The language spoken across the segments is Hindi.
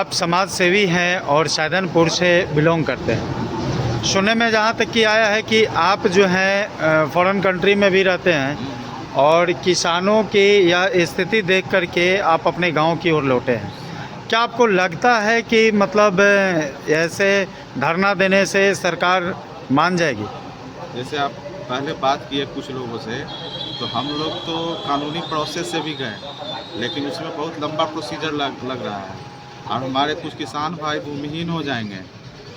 आप समाज सेवी हैं और सैदनपुर से बिलोंग करते हैं। सुनने में जहाँ तक कि आया है कि आप जो हैं फॉरेन कंट्री में भी रहते हैं और किसानों की यह स्थिति देख कर के आप अपने गांव की ओर लौटे हैं। क्या आपको लगता है कि मतलब ऐसे धरना देने से सरकार मान जाएगी? जैसे आप पहले बात किए कुछ लोगों से, तो हम लोग तो कानूनी प्रोसेस से भी गए, लेकिन उसमें बहुत लंबा प्रोसीजर लग रहा है और हमारे कुछ किसान भाई भूमिहीन हो जाएंगे,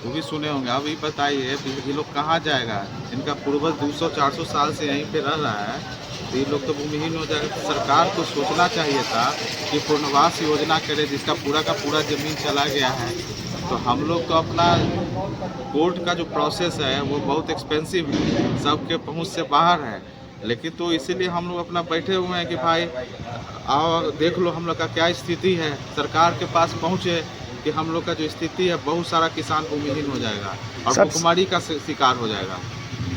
वो भी सुने होंगे। अब ये बताइए ये लोग कहाँ जाएगा? इनका पूर्वज 200-400 साल से यहीं पे रह रहा है, तो ये लोग तो भूमिहीन हो जाएगा। तो सरकार को सोचना चाहिए था कि पुनर्वास योजना करे, जिसका पूरा का पूरा ज़मीन चला गया है। तो हम लोग तो अपना कोर्ट का जो प्रोसेस है वो बहुत एक्सपेंसिव है, सबके पहुंच से बाहर है, लेकिन तो इसीलिए हम लोग अपना बैठे हुए हैं कि भाई आओ देख लो हम लोग का क्या स्थिति है। सरकार के पास पहुँचे कि हम लोग का जो स्थिति है, बहुत सारा किसान भूमिहीन हो जाएगा और भुखमरी का शिकार हो जाएगा।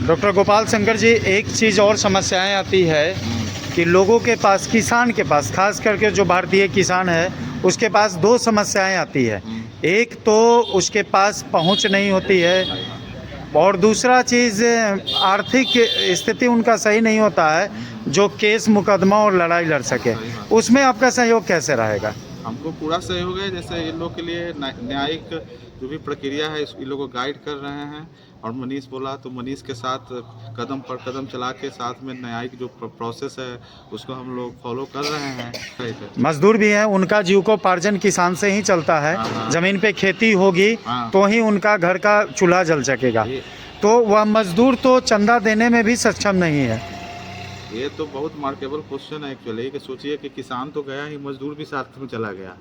डॉक्टर गोपाल शंकर जी, एक चीज़ और समस्याएं आती है कि लोगों के पास, किसान के पास, खास करके जो भारतीय किसान है उसके पास दो समस्याएं आती है। एक तो उसके पास पहुंच नहीं होती है और दूसरा चीज़ आर्थिक स्थिति उनका सही नहीं होता है जो केस मुकदमा और लड़ाई लड़ सके। उसमें आपका सहयोग कैसे रहेगा? हमको पूरा सहयोग है। जैसे इन लोग के लिए न्यायिक जो भी प्रक्रिया है इन लोगों को गाइड कर रहे हैं, और मनीष बोला तो मनीष के साथ कदम पर कदम चला के साथ में न्यायिक जो प्रोसेस है उसको हम लोग फॉलो कर रहे हैं। मजदूर भी हैं, उनका जीविकोपार्जन किसान से ही चलता है। ज़मीन पे खेती होगी तो ही उनका घर का चूल्हा जल सकेगा। तो वह मजदूर तो चंदा देने में भी सक्षम नहीं है। ये तो बहुत मार्केबल क्वेश्चन है एक्चुअली, कि सोचिए कि किसान तो गया ही, मजदूर भी साथ में चला गया,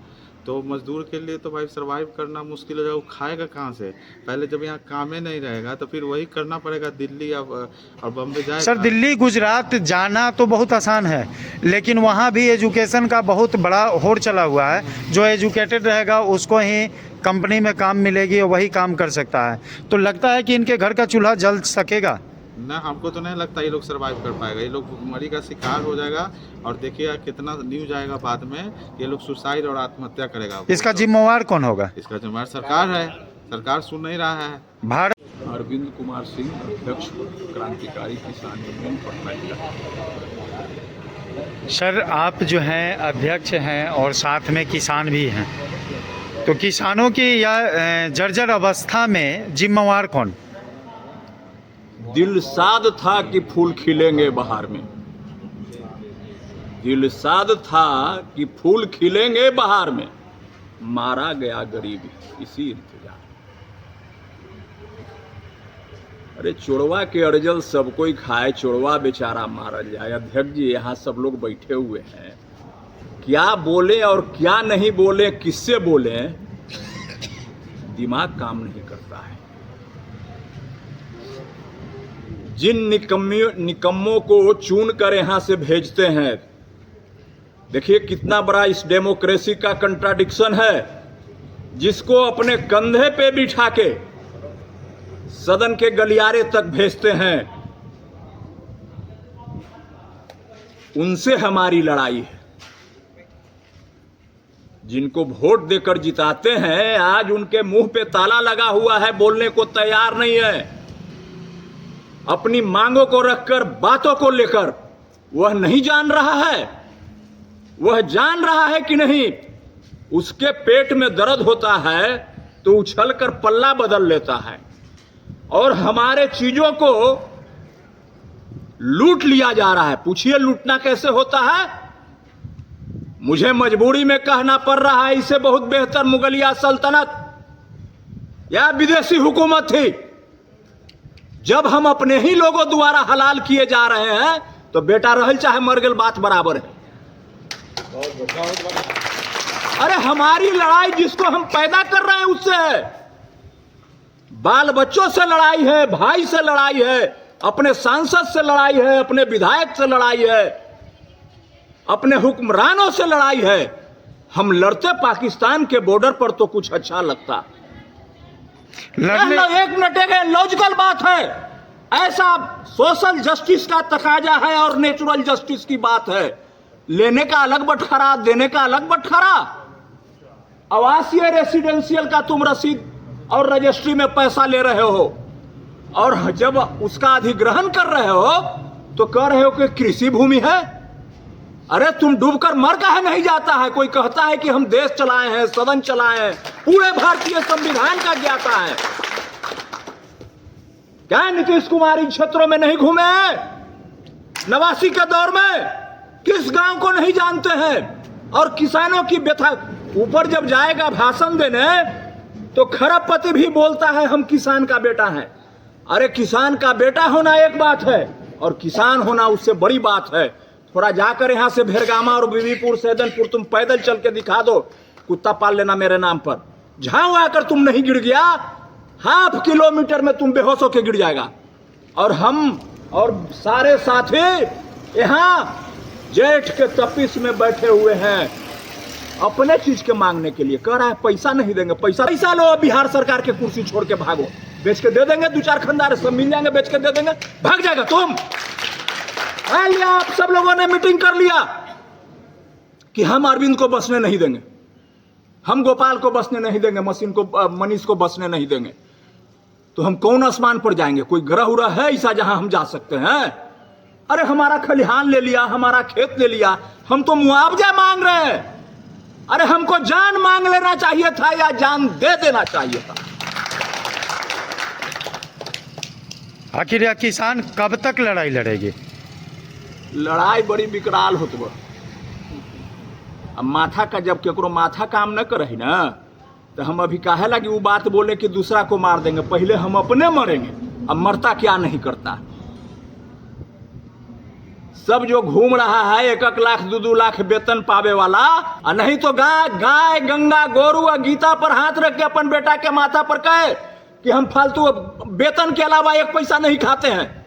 तो मजदूर के लिए तो भाई सरवाइव करना मुश्किल हो जाएगा। वो खाएगा कहाँ से? पहले जब यहाँ काम ही नहीं रहेगा तो फिर वही करना पड़ेगा, दिल्ली और बम्बे जाएगा। सर, दिल्ली गुजरात जाना तो बहुत आसान है, लेकिन वहाँ भी एजुकेशन का बहुत बड़ा होड़ चला हुआ है। जो एजुकेटेड रहेगा उसको ही कंपनी में काम मिलेगी और वही काम कर सकता है। तो लगता है कि इनके घर का चूल्हा जल सकेगा? ना, हमको तो नहीं लगता ये लोग सरवाइव कर पाएगा। ये लोग भुखमरी का शिकार हो जाएगा और देखिए कितना न्यूज आएगा बाद में, ये लोग सुसाइड और आत्महत्या करेगा। इसका जिम्मेवार कौन होगा? इसका जिम्मेवार सरकार है, सरकार सुन नहीं रहा है। भारत अरविंद कुमार सिंह, अध्यक्ष क्रांतिकारी किसान यूनियन पटना जिला। सर, आप जो हैं अध्यक्ष हैं और साथ में किसान भी हैं, तो किसानों की यह जर्जर अवस्था में जिम्मेवार कौन? दिलसाद था कि फूल खिलेंगे बहार में, दिलसाद था कि फूल खिलेंगे बहार में, मारा गया गरीब इसी इंतजार। अरे चोरवा के अर्जल सब कोई खाए, चोरवा बेचारा मारा जाए। अध्यक्ष जी, यहाँ सब लोग बैठे हुए हैं, क्या बोले और क्या नहीं बोले, किससे बोले, दिमाग काम नहीं करता है। जिन निकम्मों को चुन कर यहां से भेजते हैं, देखिए कितना बड़ा इस डेमोक्रेसी का कंट्राडिक्शन है। जिसको अपने कंधे पे बिठा के सदन के गलियारे तक भेजते हैं, उनसे हमारी लड़ाई है। जिनको वोट देकर जिताते हैं, आज उनके मुंह पे ताला लगा हुआ है, बोलने को तैयार नहीं है। अपनी मांगों को रखकर, बातों को लेकर वह नहीं जान रहा है, वह जान रहा है कि नहीं। उसके पेट में दर्द होता है तो उछलकर पल्ला बदल लेता है और हमारे चीजों को लूट लिया जा रहा है। पूछिए लूटना कैसे होता है? मुझे मजबूरी में कहना पड़ रहा है, इससे बहुत बेहतर मुगलिया सल्तनत या विदेशी हुकूमत थी। जब हम अपने ही लोगों द्वारा हलाल किए जा रहे हैं तो बेटा रहल चाहे मर गल बात बराबर है। अरे हमारी लड़ाई जिसको हम पैदा कर रहे हैं उससे है, बाल बच्चों से लड़ाई है, भाई से लड़ाई है, अपने सांसद से लड़ाई है, अपने विधायक से लड़ाई है, अपने हुक्मरानों से लड़ाई है। हम लड़ते पाकिस्तान के बॉर्डर पर तो कुछ अच्छा लगता। एक मिनट, लॉजिकल बात है, ऐसा सोशल जस्टिस का तकाजा है और नेचुरल जस्टिस की बात है। लेने का अलग बटखरा, देने का अलग बटखरा। आवासीय रेसिडेंशियल का तुम रसीद और रजिस्ट्री में पैसा ले रहे हो, और जब उसका अधिग्रहण कर रहे हो तो कह रहे हो कि कृषि भूमि है। अरे तुम डूबकर मर काहे नहीं जाता है? कोई कहता है कि हम देश चलाए हैं, सदन चलाए हैं, पूरे भारतीय संविधान का ज्ञाता है। क्या नीतीश कुमार इन क्षेत्रों में नहीं घूमे? 89 के दौर में किस गांव को नहीं जानते हैं? और किसानों की व्यथा ऊपर जब जाएगा भाषण देने तो खरबपति भी बोलता है हम किसान का बेटा है। अरे किसान का बेटा होना एक बात है और किसान होना उससे बड़ी बात है। थोड़ा जाकर यहां से भेरगामा और बीबीपुर सैदनपुर तुम पैदल चल के दिखा दो, कुत्ता पाल लेना मेरे नाम पर। झाऊ आकर तुम नहीं गिर गया, ½ किलोमीटर में तुम बेहोश होकर गिर जाएगा। और हम और सारे साथी यहां जेठ के तपिश में बैठे हुए हैं अपने चीज के मांगने के लिए। कह रहा है पैसा नहीं देंगे, पैसा लो, बिहार सरकार के कुर्सी छोड़ के भागो, बेच के दे देंगे, 2-4 खंडार सब मिल जाएंगे, बेच के दे देंगे, भाग जाएगा तुम। लिया आप सब लोगों ने मीटिंग कर लिया कि हम अरविंद को बसने नहीं देंगे, हम गोपाल को बसने नहीं देंगे, मनीष को बसने नहीं देंगे। तो हम कौन आसमान पर जाएंगे? कोई ग्रह उरह है ऐसा जहां हम जा सकते हैं? अरे हमारा खलिहान ले लिया, हमारा खेत ले लिया, हम तो मुआवजा मांग रहे हैं। अरे हमको जान मांग लेना चाहिए था या जान दे देना चाहिए था। आखिर यह किसान कब तक लड़ाई लड़ेगी? लड़ाई बड़ी विकराल होती बा। अब माथा का जब केकरो माथा काम न करे ना तो हम अभी काहे लगी वो बात बोले कि दूसरा को मार देंगे, पहले हम अपने मरेंगे। अब मरता क्या नहीं करता। सब जो घूम रहा है 1-1 लाख 2-2 लाख वेतन पावे वाला, और नहीं तो गाय गंगा गोरू और गीता पर हाथ रख के अपन बेटा के माथा पर कहे कि हम फालतू वेतन के अलावा 1 पैसा नहीं खाते हैं,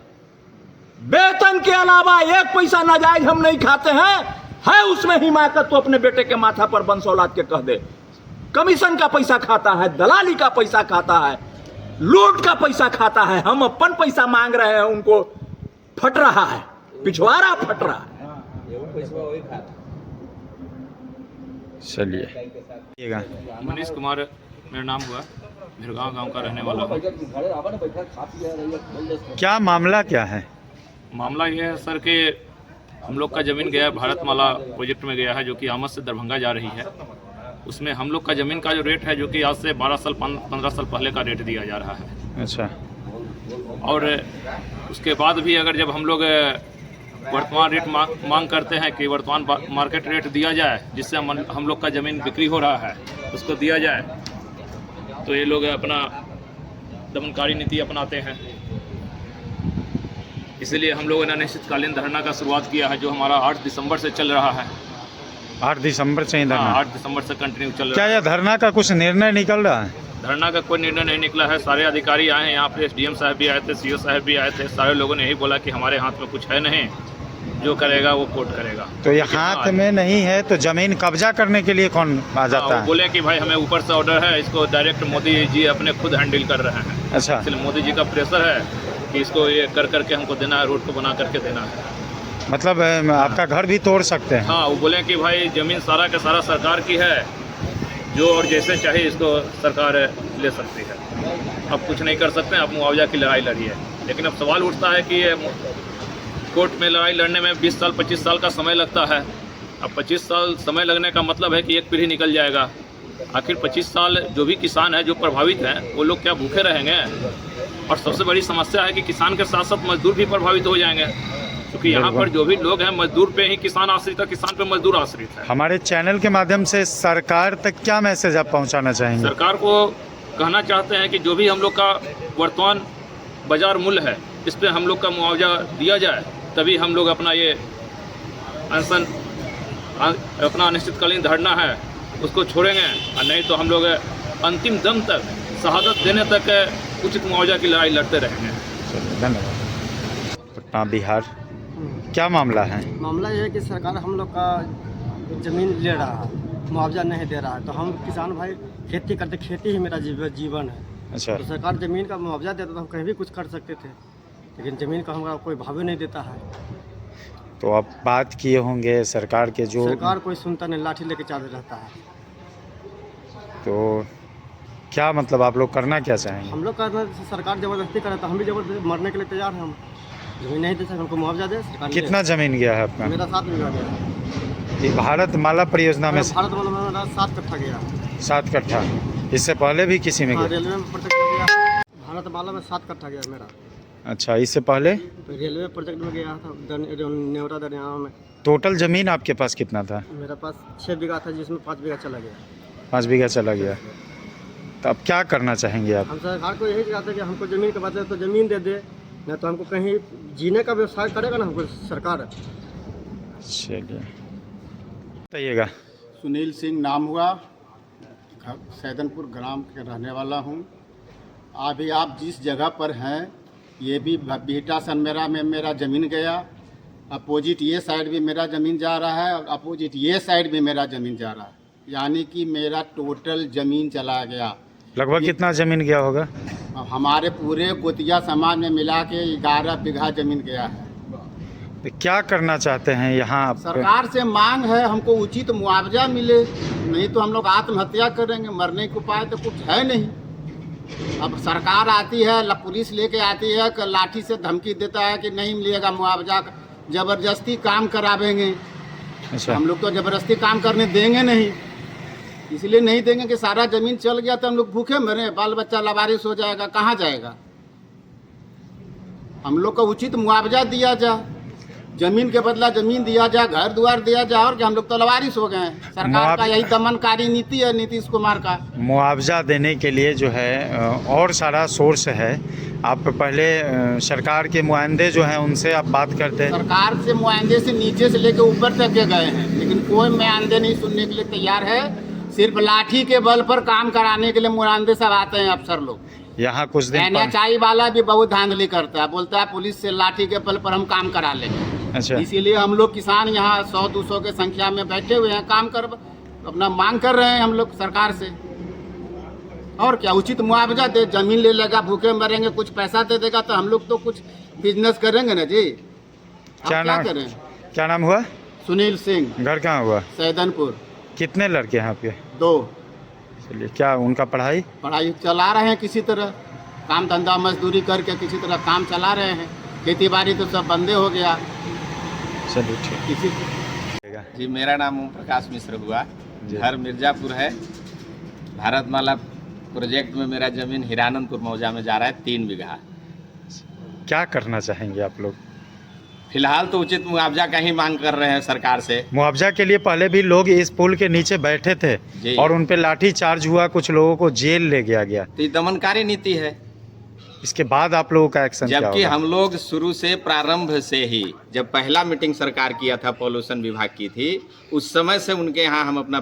वेतन के अलावा 1 पैसा नाजायज हम नहीं खाते हैं, है उसमें हिमाकत तो अपने बेटे के माथा पर बंसौलाद के कह दे। कमीशन का पैसा खाता है, दलाली का पैसा खाता है, लूट का पैसा खाता है। हम अपन पैसा मांग रहे हैं, उनको फट रहा है, पिछवाड़ा फट रहा है। चलिए, मनीष कुमार मेरा नाम हुआ, भिरगांव गांव का रहने वाला हूँ। क्या मामला क्या है? मामला ये है सर कि हम लोग का ज़मीन गया है भारतमाला प्रोजेक्ट में गया है, जो कि आमद से दरभंगा जा रही है। उसमें हम लोग का ज़मीन का जो रेट है, जो कि आज से 12-15 साल पहले का रेट दिया जा रहा है। अच्छा। और उसके बाद भी अगर जब हम लोग वर्तमान रेट मांग करते हैं कि वर्तमान मार्केट रेट दिया जाए, जिससे हम लोग का ज़मीन बिक्री हो रहा है उसको दिया जाए, तो ये लोग अपना दमनकारी नीति अपनाते हैं। इसलिए हम लोगों ने अनिश्चितकालीन धरना का शुरुआत किया है, जो हमारा 8 दिसंबर से चल रहा है। 8 दिसंबर से ही धरना? 8 दिसंबर से कंटिन्यू चल रहा है। क्या यह धरना का कुछ निर्णय निकल रहा है? धरना का कोई निर्णय नहीं निकला है। सारे अधिकारी आए हैं यहाँ पे, SDM साहब भी आए थे, CO साहब भी आए थे। सारे लोगों ने यही बोला कि हमारे हाथ में कुछ है नहीं, जो करेगा वो कोर्ट करेगा। तो ये हाथ में नहीं है तो जमीन कब्जा करने के लिए कौन आ जाता है? बोले कि भाई हमें ऊपर से ऑर्डर है, इसको डायरेक्ट मोदी जी अपने खुद हैंडल कर रहे हैं। अच्छा। इसलिए मोदी जी का प्रेशर है कि इसको ये कर करके हमको देना है, रोड को बना करके देना है। मतलब आपका घर भी तोड़ सकते हैं? हाँ, वो बोले कि भाई ज़मीन सारा का सारा सरकार की है, जो और जैसे चाहे इसको सरकार ले सकती है। अब कुछ नहीं कर सकते हैं, अब मुआवजा की लड़ाई लड़िए। लेकिन अब सवाल उठता है कि ये कोर्ट में लड़ाई लड़ने में 20 साल 25 साल का समय लगता है। अब 25 साल समय लगने का मतलब है कि एक पीढ़ी निकल जाएगा। आखिर 25 साल जो भी किसान है, जो प्रभावित हैं, वो लोग क्या भूखे रहेंगे? और सबसे बड़ी समस्या है कि किसान के साथ साथ मजदूर भी प्रभावित हो जाएंगे, क्योंकि यहाँ पर जो भी लोग हैं मजदूर पे ही किसान आश्रित है, किसान पे मजदूर आश्रित है। हमारे चैनल के माध्यम से सरकार तक क्या मैसेज आप पहुँचाना चाहेंगे? सरकार को कहना चाहते हैं कि जो भी हम लोग का वर्तमान बाजार मूल्य है, इस पर हम लोग का मुआवजा दिया जाए, तभी हम लोग अपना ये अनशन, अपना अनिश्चितकालीन धरना है उसको छोड़ेंगे। और नहीं तो हम लोग अंतिम दम तक, शहादत देने तक उचित मुआवजा की लड़ाई लड़ते रहेंगे। धन्यवाद। पटना, बिहार। क्या मामला है? मामला ये है कि सरकार हम लोग का ज़मीन ले रहा है, मुआवजा नहीं दे रहा है। तो हम किसान भाई खेती करते, खेती ही मेरा जीवन है। अच्छा। तो सरकार ज़मीन का मुआवजा देता तो हम कहीं भी कुछ कर सकते थे, लेकिन ज़मीन का हमारा कोई भाव नहीं देता है। तो आप बात किए होंगे सरकार के, जो सरकार कोई सुनता नहीं, लाठी लेके चालू रहता है। तो क्या मतलब आप लोग करना क्या चाहेंगे? हम लोग का सरकार ज़बरदस्ती करे तो हम भी जबरदस्ती मरने के लिए तैयार हैं। हम जमीन नहीं दे सकते, हमको मुआवजा दे सरकार। कितना ज़मीन गया है आपका? मेरा 7 बीघा गया है। ये भारत माला परियोजना में भारत वाला में मेरा 7 कट्ठा गया। 7 कट्ठा। इससे पहले भी किसी में हाँ, गया? रेलवे में प्रोजेक्ट में गया। भारत माला में 7 कट्ठा गया मेरा। अच्छा, इससे पहले रेलवे प्रोजेक्ट में गया था नेवरा दरिया में। टोटल ज़मीन आपके पास कितना था? मेरा पास 6 बीघा था, जिसमें 5 बीघा चला गया। 5 बीघा चला गया। तो अब क्या करना चाहेंगे आप? हम सरकार को यही चाहते हैं कि हमको ज़मीन के बात है तो ज़मीन दे दे, नहीं तो हमको कहीं जीने का व्यवसाय करेगा ना हमको सरकार। चलिए बताइएगा। सुनील सिंह नाम हुआ, सैदनपुर ग्राम के रहने वाला हूँ। अभी आप जिस जगह पर हैं, ये भी बीटा सनमेरा में मेरा ज़मीन गया। अपोजिट ये साइड भी मेरा ज़मीन जा रहा है और अपोजिट ये साइड भी मेरा ज़मीन जा रहा है, यानी कि मेरा टोटल ज़मीन चला गया। लगभग कितना ज़मीन गया होगा? हमारे पूरे कोतिया समाज में मिला के 11 बीघा ज़मीन गया है। तो क्या करना चाहते हैं यहाँ आप? सरकार से मांग है हमको उचित मुआवजा मिले, नहीं तो हम लोग आत्महत्या करेंगे। मरने के उपाय तो कुछ है नहीं। अब सरकार आती है, पुलिस लेके आती है, लाठी से धमकी देता है कि नहीं मिलेगा मुआवजा, ज़बरदस्ती काम करावेंगे। अच्छा, हम लोग तो ज़बरदस्ती काम करने देंगे नहीं, इसलिए नहीं देंगे कि सारा ज़मीन चल गया तो हम लोग भूखे मरे, बाल बच्चा लावारिस हो जाएगा, कहाँ जाएगा। हम लोग को उचित मुआवजा दिया जाए, ज़मीन के बदला ज़मीन दिया जाए, घर द्वार दिया जाए, और कि हम लोग तो लावारिस हो गए हैं। सरकार का यही दमनकारी नीति है नीतीश कुमार का। मुआवजा देने के लिए जो है और सारा सोर्स है। आप पहले सरकार के मुआइंदे जो हैं उनसे आप बात करते हैं? सरकार से मुआइंदे से नीचे से लेकर ऊपर तक के गए हैं, लेकिन कोई मुआइंदे नहीं सुनने के लिए तैयार है। सिर्फ लाठी के बल पर काम कराने के लिए मुआइंदे सब आते हैं अफसर लोग। यहाँ कुछ दिन NHI वाला भी बहुत धांधली करता है, बोलता है पुलिस से लाठी के बल पर हम काम करा लेंगे। अच्छा, इसीलिए हम लोग किसान यहाँ 100-200 के संख्या में बैठे हुए हैं, काम कर अपना मांग कर रहे हैं हम लोग सरकार से। और क्या, उचित मुआवजा दे, जमीन ले लेगा, भूखे मरेंगे, कुछ पैसा दे देगा तो हम लोग तो कुछ बिजनेस करेंगे ना जी। क्या नाम? करें? क्या नाम हुआ? सुनील सिंह, घर कहाँ हुआ? सैदनपुर। कितने लड़के हैं आपके? 2। चलिए, क्या उनका पढ़ाई? पढ़ाई चला रहे हैं, किसी तरह काम धंधा मजदूरी करके किसी तरह काम चला रहे हैं। खेती बाड़ी तो सब बंदे हो गया। चलिए ठीक। किसी जी, मेरा नाम ओम प्रकाश मिश्र हुआ। जी। घर मिर्ज़ापुर है। भारतमाला प्रोजेक्ट में मेरा ज़मीन हिरानंदपुर मौजा में जा रहा है 3 बीघा। क्या करना चाहेंगे आप लोग? फिलहाल तो उचित मुआवजा का ही मांग कर रहे हैं सरकार से। मुआवजा के लिए पहले भी लोग इस पुल के नीचे बैठे थे जी। और उन पे लाठी चार्ज हुआ, कुछ लोगों को जेल ले गया गया। तो ये दमनकारी नीति है। इसके बाद आप लोगों का एक्शन क्या जबकि होगा? हम लोग शुरू से प्रारंभ से ही, जब पहला मीटिंग सरकार किया था, पॉल्यूशन विभाग की थी, उस समय से उनके यहाँ हम अपना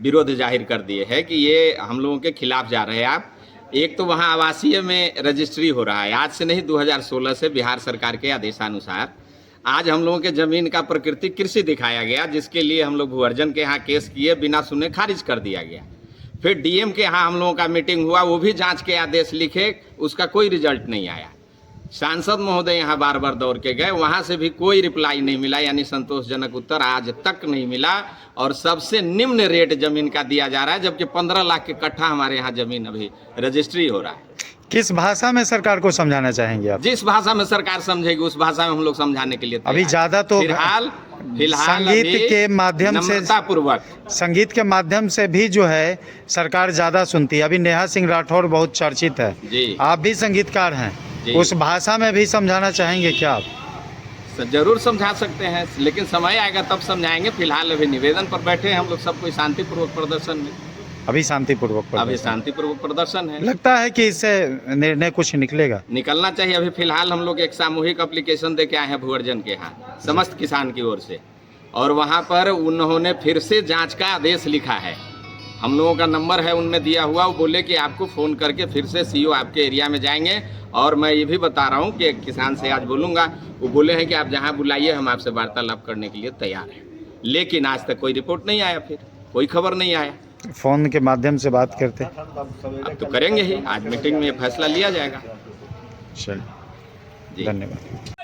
विरोध जाहिर कर दिए है कि ये हम लोगों के खिलाफ जा रहे हैं आप। एक तो वहाँ आवासीय में रजिस्ट्री हो रहा है, आज से नहीं 2016 से बिहार सरकार के आदेशानुसार। आज हम लोगों के ज़मीन का प्रकृति कृषि दिखाया गया, जिसके लिए हम लोग भूअर्जन के यहाँ केस किए, बिना सुने खारिज कर दिया गया। फिर डीएम के यहाँ हम लोगों का मीटिंग हुआ, वो भी जांच के आदेश लिखे, उसका कोई रिजल्ट नहीं आया। सांसद महोदय यहाँ बार बार दौड़ के गए, वहाँ से भी कोई रिप्लाई नहीं मिला, यानी संतोषजनक उत्तर आज तक नहीं मिला। और सबसे निम्न रेट ज़मीन का दिया जा रहा है, जबकि 15 लाख के कट्ठा हमारे यहाँ ज़मीन अभी रजिस्ट्री हो रहा है। किस भाषा में सरकार को समझाना चाहेंगे आप? जिस भाषा में सरकार समझेगी उस भाषा में हम लोग समझाने के लिए तैयार अभी हैं। ज़्यादा तो फिलहाल संगीत अभी के माध्यम से, नम्रतापूर्वक संगीत के माध्यम से भी जो है सरकार ज़्यादा सुनती है। अभी नेहा सिंह राठौर बहुत चर्चित है, जी आप भी संगीतकार हैं, जी। उस भाषा में भी समझाना चाहेंगे क्या आप? जरूर समझा सकते हैं, लेकिन समय आएगा तब समझाएंगे। फिलहाल अभी निवेदन पर बैठे हैं हम लोग, सब कोई शांतिपूर्वक प्रदर्शन में। अभी शांतिपूर्वक अभी प्रदर्शन। शांतिपूर्वक प्रदर्शन है। लगता है कि इससे निर्णय कुछ निकलेगा? निकलना चाहिए। अभी फिलहाल हम लोग एक सामूहिक एप्लीकेशन दे के आए हैं भूअर्जन के यहाँ समस्त किसान की ओर से, और वहाँ पर उन्होंने फिर से जांच का आदेश लिखा है। हम लोगों का नंबर है उनमें दिया हुआ, वो बोले कि आपको फ़ोन करके फिर से सीओ आपके एरिया में जाएंगे। और मैं ये भी बता रहा हूँ कि किसान से आज बोलूँगा, वो बोले हैं कि आप जहाँ बुलाइए हम आपसे वार्तालाप करने के लिए तैयार हैं। लेकिन आज तक कोई रिपोर्ट नहीं आया, फिर कोई खबर नहीं आया। फ़ोन के माध्यम से बात करते? अब तो करेंगे ही, आज मीटिंग में फैसला लिया जाएगा। चलिए, जी धन्यवाद।